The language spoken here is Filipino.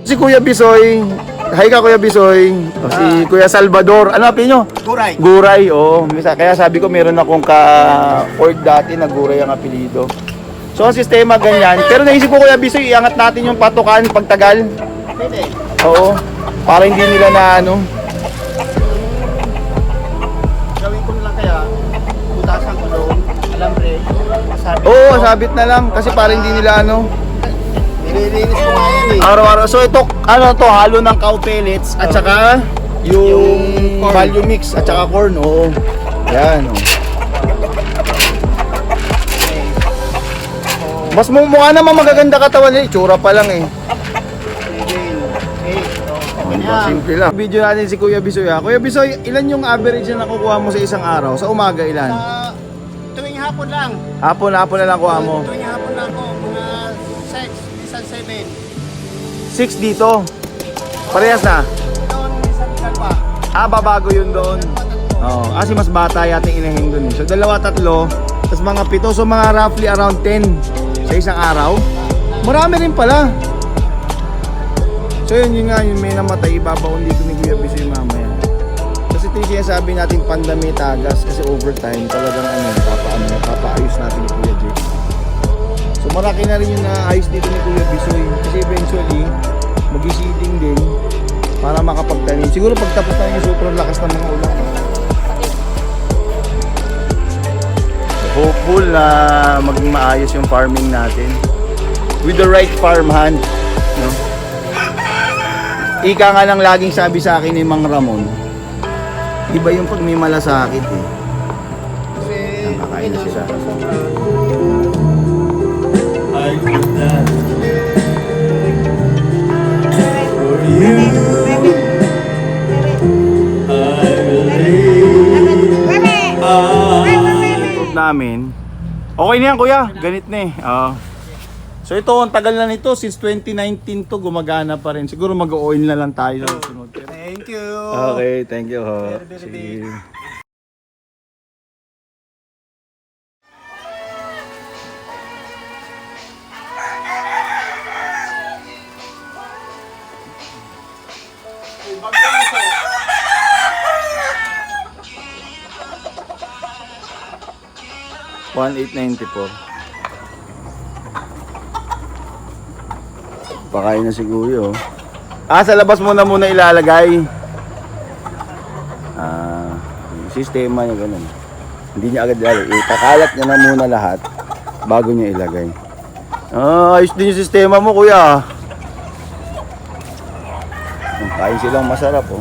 Si Kuya Bisoy. Hi ka Kuya Bisoy. O, si Kuya Salvador. Ano apelyido nyo? Guray. Guray, oo. Kaya sabi ko meron akong ka-org dati na Guray ang apelido. So ang sistema ganyan. Pero naisip ko Kuya Bisoy, iangat natin yung patukan pagtagal. Pwede. Oo. Para hindi nila na ano. Gawin ko na lang kaya, butasan ko doon, alambre, sabit. Oo, sabit na lang. Kasi para hindi nila ano. Nililinis ko nga yan eh. Araw-araw. So ito, ano to, halo ng cow pellets at saka yung corn. value mix at saka corn. Oo. Yan, oh. Mas mukha naman magaganda katawan nila. Itsura pa lang eh. Simple lang. Video natin si Kuya Bisoy ha. Kuya Bisoy, ilan yung average na nakukuha mo sa isang araw? Sa umaga ilan? Sa tuwing hapon lang. Hapon na lang kuha mo. Tuwing hapon lang ako, mga 6, minsan 7. 6 dito. Parehas na. Doon, minsan dalawa. Babago yun doon. Oo, kasi mas bata yata yung inahing doon. So 2, 3, tapos mga 7. So mga roughly around 10 sa isang araw. Marami rin pala. So yun nga, yung may namatay, ibabaon dito ni Kuya Bisoy mamaya. Kasi ito yung sinasabi natin pandami tagas kasi overtime talagang papaayos natin ni Kuya Jake. So marami na rin yung naayos dito ni Kuya Bisoy kasi eventually mag-seeding din para makapagtanim. Siguro pagtapos na yung sobrang lakas ng mga ulan. So hopeful na maging maayos yung farming natin with the right farm hand, no? Ika nga lang laging sabi sa akin ni Mang Ramon, iba yung pag may malasakit eh. Kasi, Nakakain na sila. I could dance for you. I believe Group namin. Okay na yan kuya, ganit na eh. So ito, ang tagal na nito, since 2019 to, gumagana pa rin. Siguro mag-oil na lang tayo sa susunod. thank you. Okay, thank you ho. Very, very Sige. big. $1,894. Pakain na si Kuya oh. Sa labas muna ilalagay. Yung sistema niya ganun. Hindi niya agad ilalagay. Kakalat niya na muna lahat bago niya ilagay. Ayos din yung sistema mo Kuya. Kain silang masarap oh.